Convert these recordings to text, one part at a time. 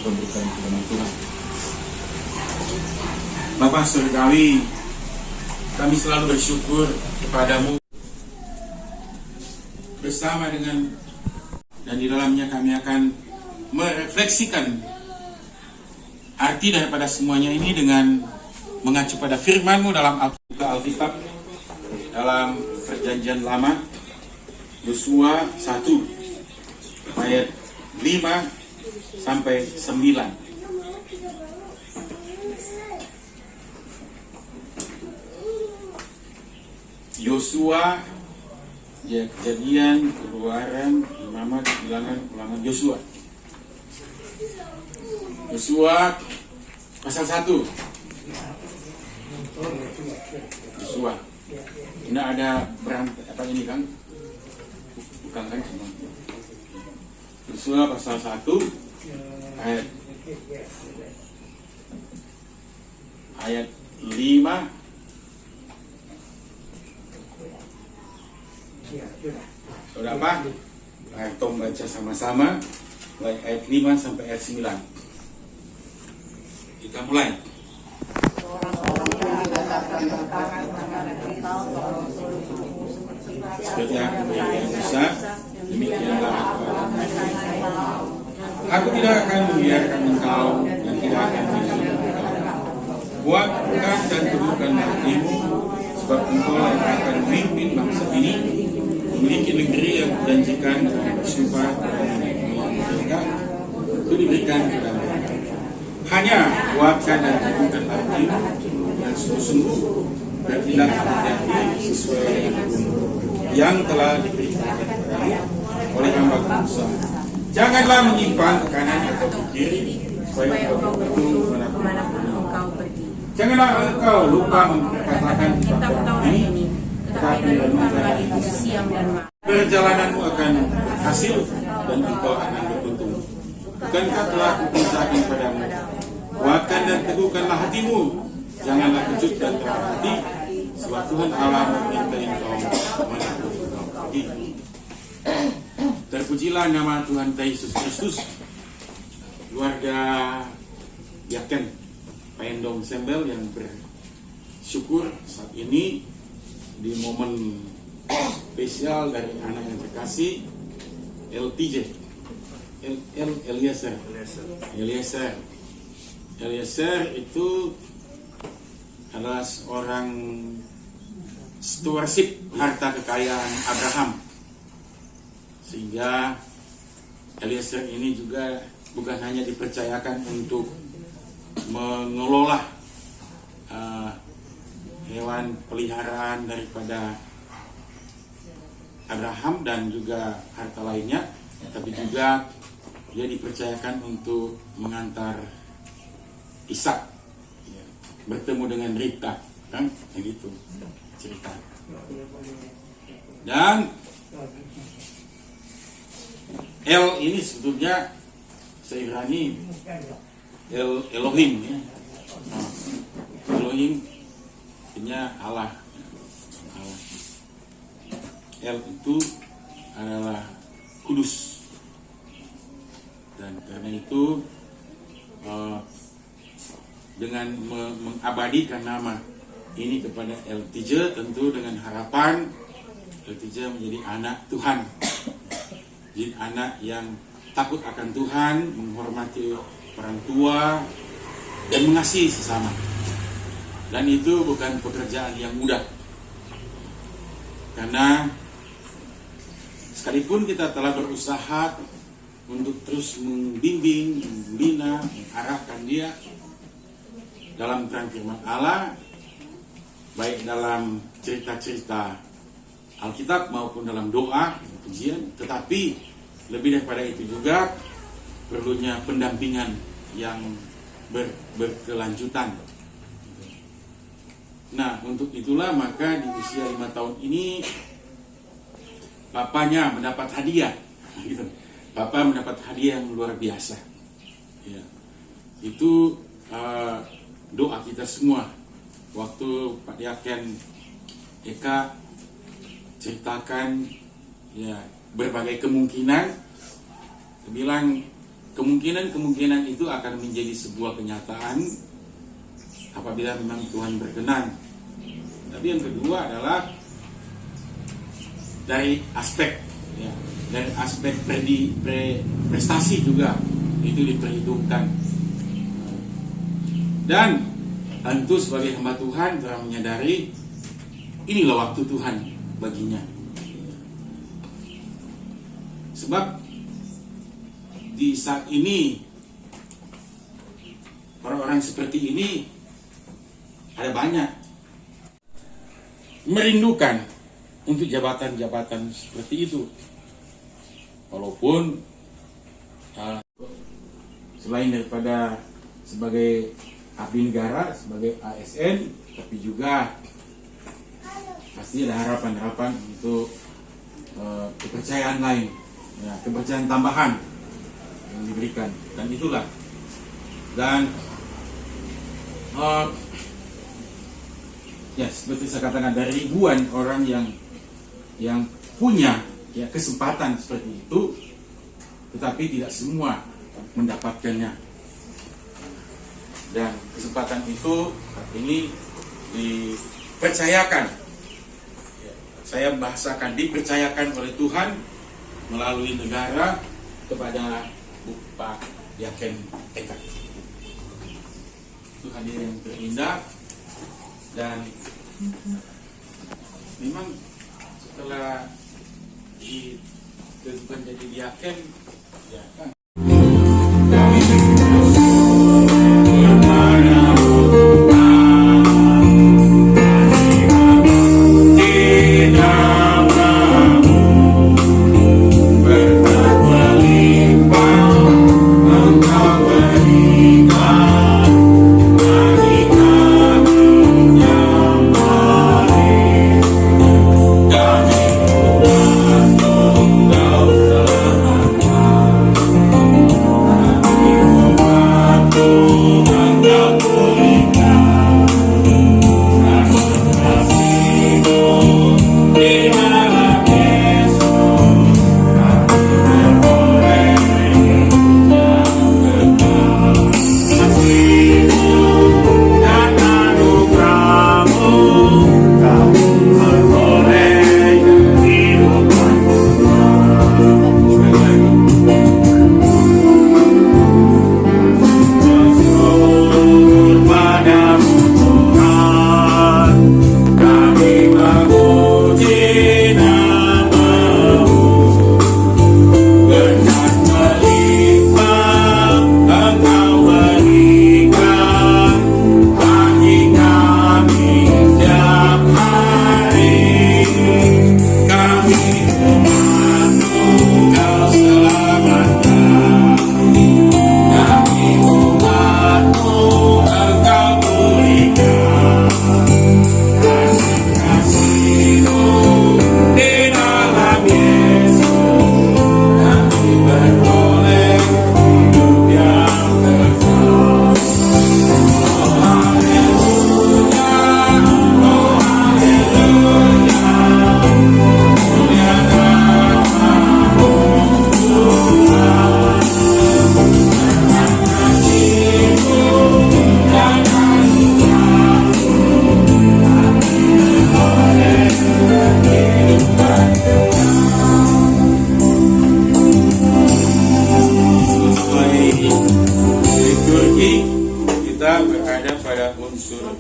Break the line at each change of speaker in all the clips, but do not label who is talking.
pemberitaan firman Tuhan. Bapa Surgawi, kami selalu bersyukur kepadamu bersama dengan dan di dalamnya kami akan merefleksikan arti daripada semuanya ini dengan mengacu pada firman-Mu dalam Alkitab, dalam Perjanjian Lama, Yosua 1 ayat 5 sampai 9. Yosua, ya, Kejadian, Keluaran, Imamat, Bilangan, Ulangan, Yosua. Yosua pasal 1. Yosua. Ini ada apa ini kan? Bukan kan cuma. Yosua pasal 1 ayat 5. Sudah apa? Kita baca sama-sama ayat 5 sampai ayat 9. Kita mulai. Seperti yang besar, demikianlah aku tidak akan membiarkan engkau dan tidak akan mengizinkan engkau. Kuatkan dan teguhkan hatimu, sebab engkau yang akan memimpin bangsa ini memiliki negeri yang dijanjikan dan bersumpah kepada nenek moyang mereka itu diberikan kepada mereka. Hanya kuatkan dan teguhkan hatimu dan sungguh-sungguh bertindak hati-hati sesuai dengan hukum yang telah diberikan kepadamu oleh hamba Musa. Janganlah menyimpang ke kanan atau ke kiri supaya engkau beruntung dimanapun engkau pergi. Janganlah engkau lupa mengatakan kitab ini, tetapi renungkanlah itu siang dan malam. Perjalananmu akan berhasil dan engkau akan beruntung. Bukankah telah kuperintahkan padamu? Kuatkan dan teguhkanlah hatimu. Janganlah kejut dan keras hati, sebab Tuhan Allah menyertai engkau dimanapun engkau pergi. Terpujilah nama Tuhan Yesus Kristus. Keluarga Yaken Paendong Sembel yang bersyukur saat ini di momen spesial dari anak yang terkasih LTJ Eliezer itu adalah seorang stewardship harta kekayaan Abraham, sehingga Eliezer ini juga bukan hanya dipercayakan untuk mengelola hewan peliharaan daripada Abraham dan juga harta lainnya, tapi juga dia dipercayakan untuk mengantar Ishak bertemu dengan Ribka, kan? Begitu cerita. Dan El ini sebetulnya Seibrani Elohim, ya. Elohim artinya Allah. El itu adalah kudus, dan karena itu dengan mengabadikan nama ini kepada LTJ, tentu dengan harapan LTJ menjadi anak Tuhan, jadi anak yang takut akan Tuhan, menghormati orang tua dan mengasihi sesama. Dan itu bukan pekerjaan yang mudah, karena sekalipun kita telah berusaha untuk terus membimbing, membina, mengarahkan dia dalam terang firman Allah, baik dalam cerita-cerita Alkitab maupun dalam doa, pujian, tetapi lebih daripada itu juga perlunya pendampingan yang berkelanjutan. Nah, untuk itulah maka di usia 5 tahun ini bapaknya mendapat hadiah. Bapak mendapat hadiah yang luar biasa. Ya. Itu doa kita semua. Waktu Pak Yaken Eka ceritakan ya berbagai kemungkinan, bilang kemungkinan itu akan menjadi sebuah kenyataan apabila memang Tuhan berkenan. Tapi yang kedua adalah dari aspek prestasi juga itu diperhitungkan. Dan tentu sebagai hamba Tuhan telah menyadari inilah waktu Tuhan baginya. Sebab di saat ini orang-orang seperti ini ada banyak merindukan untuk jabatan-jabatan seperti itu. Walaupun selain daripada sebagai abdi negara, sebagai ASN, tapi juga pasti ada harapan-harapan untuk kepercayaan lain, ya, kepercayaan tambahan yang diberikan, dan itulah. Dan ya seperti saya katakan, dari ribuan orang yang punya ya kesempatan seperti itu, tetapi tidak semua mendapatkannya. Dan kesempatan itu ini dipercayakan, ya, saya bahasakan dipercayakan oleh Tuhan melalui negara kepada Pak Yaken Eka. Itu hadir yang terindah. Dan memang setelah ditentukan jadi Yaken, ya kan,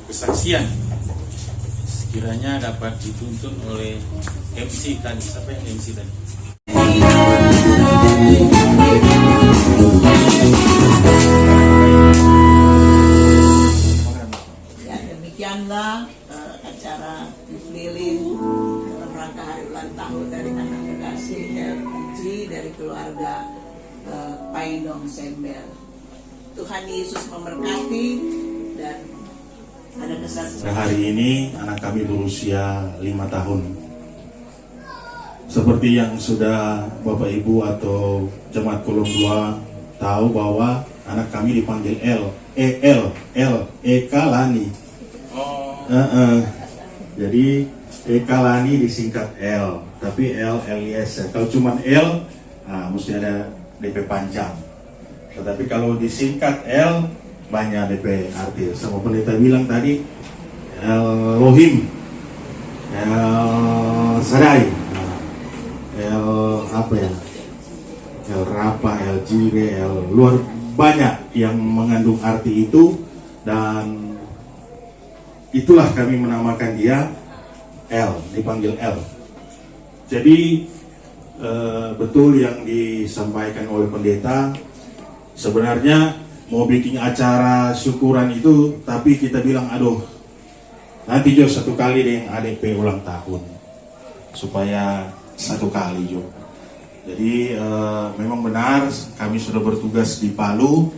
kesaksian sekiranya dapat dituntun oleh MC tadi. Siapa yang MC tadi?
Ya, demikianlah acara lilin dalam rangka hari ulang tahun dari anak kekasih LG dari keluarga Paindong Sembel. Tuhan Yesus memberkati. Dan ada kesaksian.
Hari ini anak kami berusia 5 tahun. Seperti yang sudah Bapak Ibu atau Jemaat Kolom 2 tahu bahwa anak kami dipanggil Eka Lani. Jadi Eka Lani disingkat L, tapi L Elias. Kalau cuma L, mesti ada DP panjang. Tetapi kalau disingkat L banyak DP arti. Sama pendeta bilang tadi Elohim, El Sadai, El apa ya, El Rapa, El Jire, El luar banyak yang mengandung arti itu, dan itulah kami menamakan dia L, dipanggil L. Jadi betul yang disampaikan oleh pendeta, sebenarnya mau bikin acara syukuran itu, tapi kita bilang aduh nanti Jo satu kali deh ADP ulang tahun, supaya satu kali Jo. Jadi memang benar kami sudah bertugas di Palu,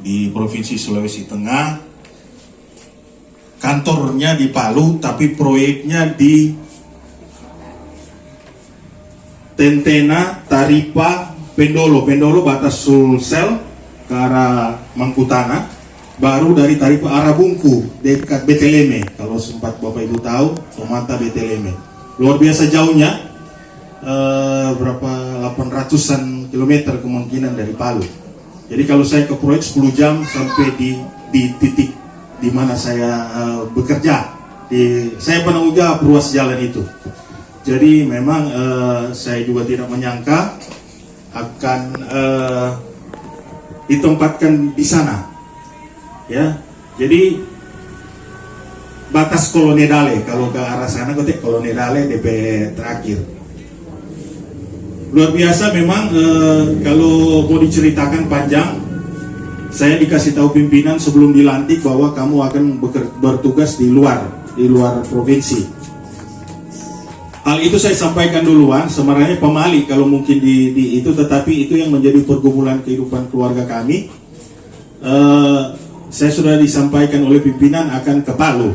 di Provinsi Sulawesi Tengah. Kantornya di Palu, tapi proyeknya di Tentena, Taripa, Pendolo batas Sulsel ke arah Mangkutana. Baru dari Taripa arah Bungku dekat Beteleme. Kalau sempat Bapak Ibu tahu, Tomata Beteleme. Luar biasa jauhnya. Berapa 800-an kilometer kemungkinan dari Palu. Jadi kalau saya ke proyek 10 jam sampai di titik di mana saya bekerja. Saya penanggung jawab ruas jalan itu. Jadi memang saya juga tidak menyangka akan ditempatkan di sana. Ya, jadi batas Kolonedale, kalau ke arah sana kotek Kolonedale DP terakhir. Luar biasa memang, kalau mau diceritakan panjang, saya dikasih tahu pimpinan sebelum dilantik bahwa kamu akan bertugas di luar provinsi. Hal itu saya sampaikan duluan, sebenarnya pemali kalau mungkin di itu, tetapi itu yang menjadi pergumulan kehidupan keluarga kami. Saya sudah disampaikan oleh pimpinan akan ke Palu.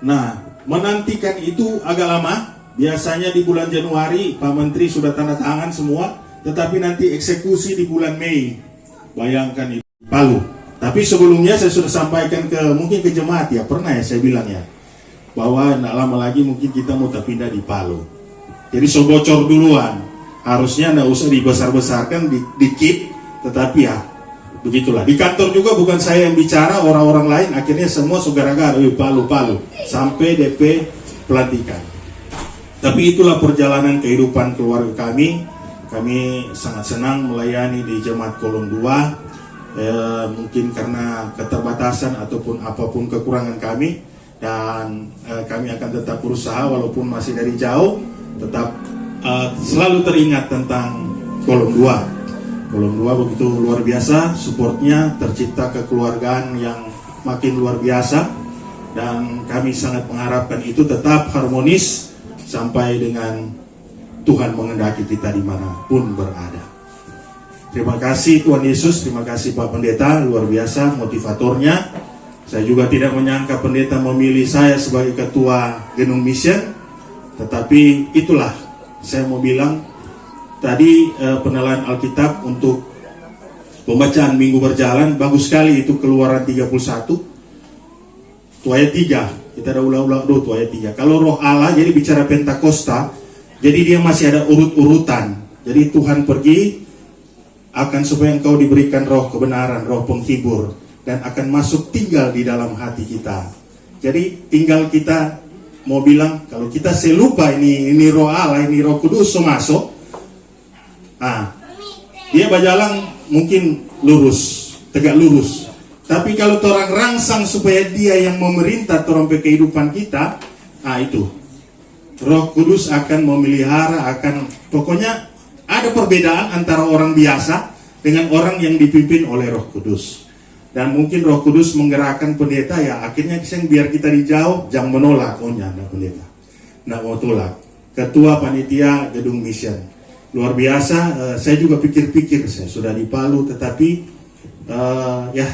Nah, menantikan itu agak lama. Biasanya di bulan Januari Pak Menteri sudah tanda tangan semua, tetapi nanti eksekusi di bulan Mei. Bayangkan itu Palu. Tapi sebelumnya saya sudah sampaikan mungkin ke jemaat ya, pernah ya saya bilang ya, bahwa tidak lama lagi mungkin kita mau pindah di Palu. Jadi so bocor duluan. Harusnya tidak usah dibesar-besarkan, dikit, tetapi ya begitulah. Di kantor juga bukan saya yang bicara, orang-orang lain akhirnya semua gara-gara Palu sampai DP pelantikan. Tapi itulah perjalanan kehidupan keluarga kami. Kami sangat senang melayani di Jemaat Kolong 2. Mungkin karena keterbatasan ataupun apapun kekurangan kami, dan kami akan tetap berusaha walaupun masih dari jauh, tetap selalu teringat tentang Kolong 2. Kolong 2 begitu luar biasa, supportnya, tercipta kekeluargaan yang makin luar biasa, dan kami sangat mengharapkan itu tetap harmonis sampai dengan Tuhan mengendaki kita dimanapun berada. Terima kasih Tuhan Yesus, terima kasih Pak Pendeta, luar biasa motivatornya. Saya juga tidak menyangka pendeta memilih saya sebagai ketua Genung Mission, tetapi itulah saya mau bilang tadi, penilaian Alkitab untuk pembacaan minggu berjalan bagus sekali itu, Keluaran 31 ayat 3. Kita ada ulang-ulang dulu ayat 3. Kalau Roh Allah jadi bicara Pentakosta, jadi dia masih ada urut-urutan. Jadi Tuhan pergi akan supaya engkau diberikan roh kebenaran, roh penghibur, dan akan masuk tinggal di dalam hati kita. Jadi tinggal kita mau bilang, kalau kita selupa ini Roh Allah, ini Roh Kudus masuk, dia berjalan mungkin lurus, tegak lurus. Tapi kalau orang rangsang supaya dia yang memerintah orang kehidupan kita, itu Roh Kudus akan memelihara, pokoknya ada perbedaan antara orang biasa dengan orang yang dipimpin oleh Roh Kudus. Dan mungkin Roh Kudus menggerakkan pendeta ya, akhirnya biar kita dijauh, jangan menolak, pendeta, nggak mau tolak. Ketua Panitia Gedung Mission, luar biasa. Saya juga pikir-pikir, saya sudah di Palu, tetapi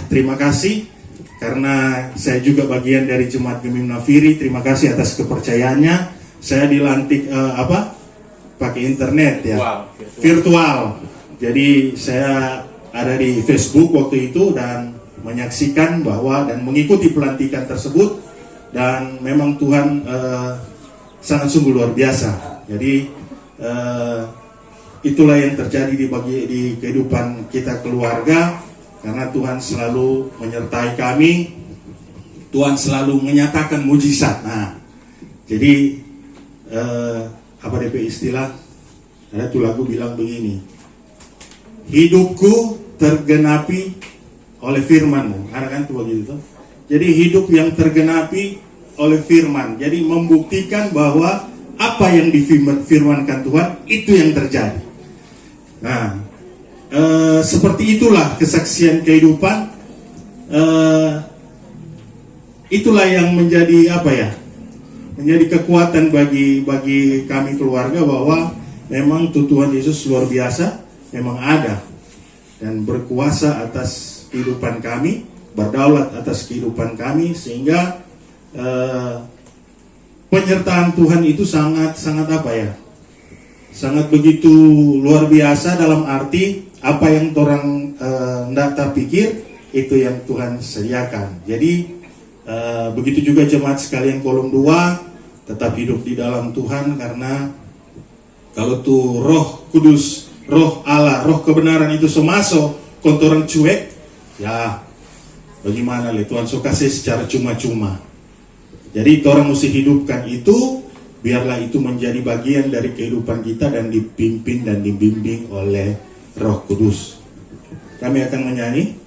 terima kasih karena saya juga bagian dari Jemaat Gemim Nafiri. Terima kasih atas kepercayaannya. Saya dilantik pakai internet ya, virtual. Jadi saya ada di Facebook waktu itu dan menyaksikan dan mengikuti pelantikan tersebut, dan memang Tuhan sangat sungguh luar biasa. Jadi itulah yang terjadi di kehidupan kita keluarga, karena Tuhan selalu menyertai kami, Tuhan selalu menyatakan mujizat. Nah, jadi apa DP istilah? Ada tuh lagu bilang begini, hidupku tergenapi oleh firman-Mu. Ada kan tuh begitu tuh. Jadi hidup yang tergenapi oleh firman. Jadi membuktikan bahwa apa yang difirmankan Tuhan itu yang terjadi. Nah, seperti itulah kesaksian kehidupan. Itulah yang menjadi apa ya? Menjadi kekuatan bagi kami keluarga, bahwa memang Tuhan Yesus luar biasa, memang ada dan berkuasa atas kehidupan kami, berdaulat atas kehidupan kami, sehingga penyertaan Tuhan itu sangat apa ya? Sangat begitu luar biasa, dalam arti apa yang orang tidak terpikir itu yang Tuhan sediakan. Jadi begitu juga jemaat sekalian kolom 2, tetap hidup di dalam Tuhan, karena kalau tuh Roh Kudus, Roh Allah, Roh kebenaran itu semasuk kontoran cuek, ya bagaimana le, Tuhan so kasih secara cuma-cuma. Jadi orang mesti hidupkan itu, biarlah itu menjadi bagian dari kehidupan kita dan dipimpin dan dibimbing oleh Roh Kudus. Kami akan menyanyi.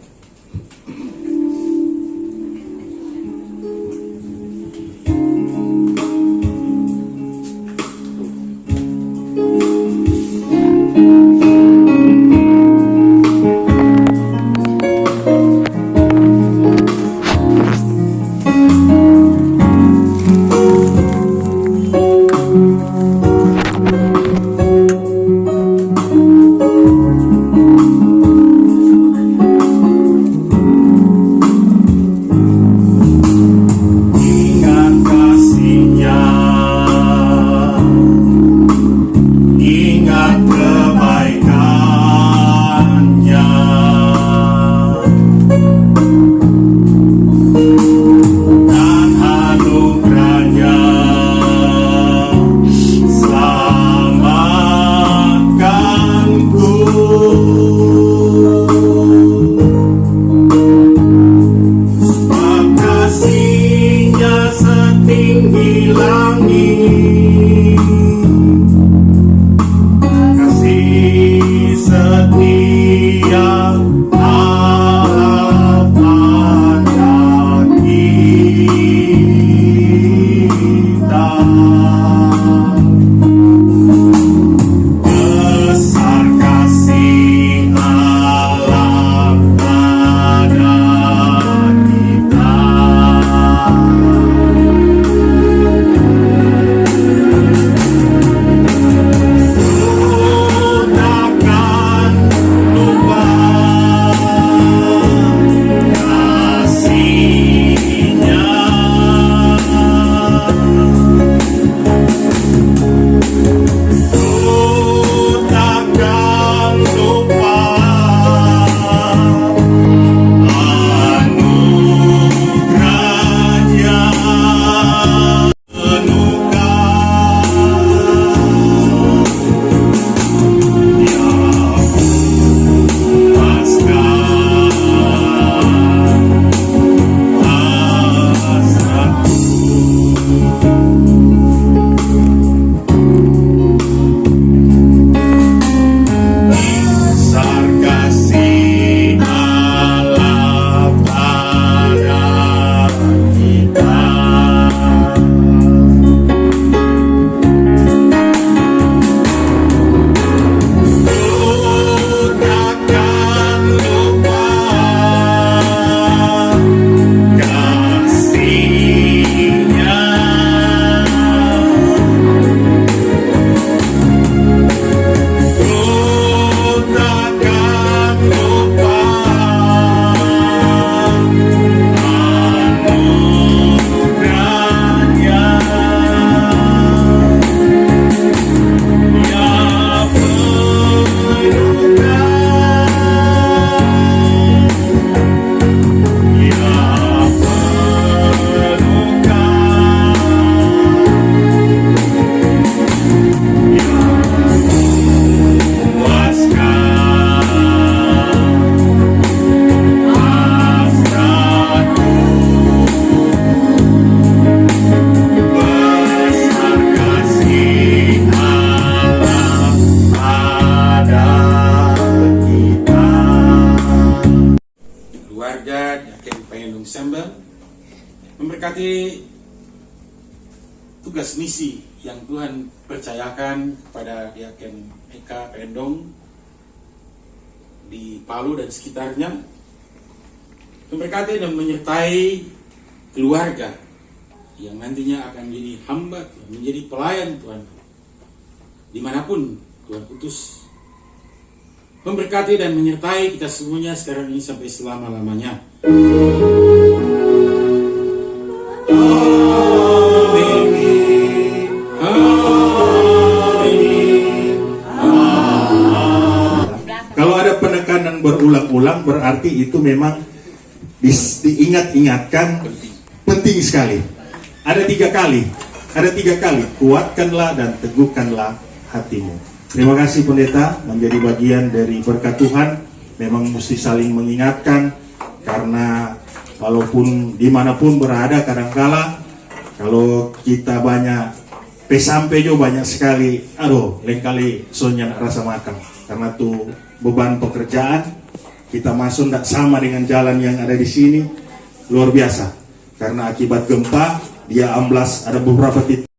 keluarga Yakin Payendong Sembel, memberkati tugas misi yang Tuhan percayakan kepada Yakin Eka Payendong di Palu dan sekitarnya, memberkati dan menyertai keluarga yang nantinya akan menjadi hamba, menjadi pelayan Tuhan dimanapun Tuhan utus. Memberkati dan menyertai kita semuanya sekarang ini sampai selama-lamanya.
Kalau ada penekanan berulang-ulang berarti itu memang diingat-ingatkan, penting sekali. Ada tiga kali, kuatkanlah dan teguhkanlah hatimu. Terima kasih pendeta, menjadi bagian dari berkat Tuhan. Memang mesti saling mengingatkan, karena walaupun dimanapun berada, kadangkala kalau kita banyak pesampejo banyak sekali, lain kali soalnya rasa makan, karena tuh beban pekerjaan kita masuk tidak sama dengan jalan yang ada di sini, luar biasa. Karena akibat gempa dia amblas, ada beberapa titik.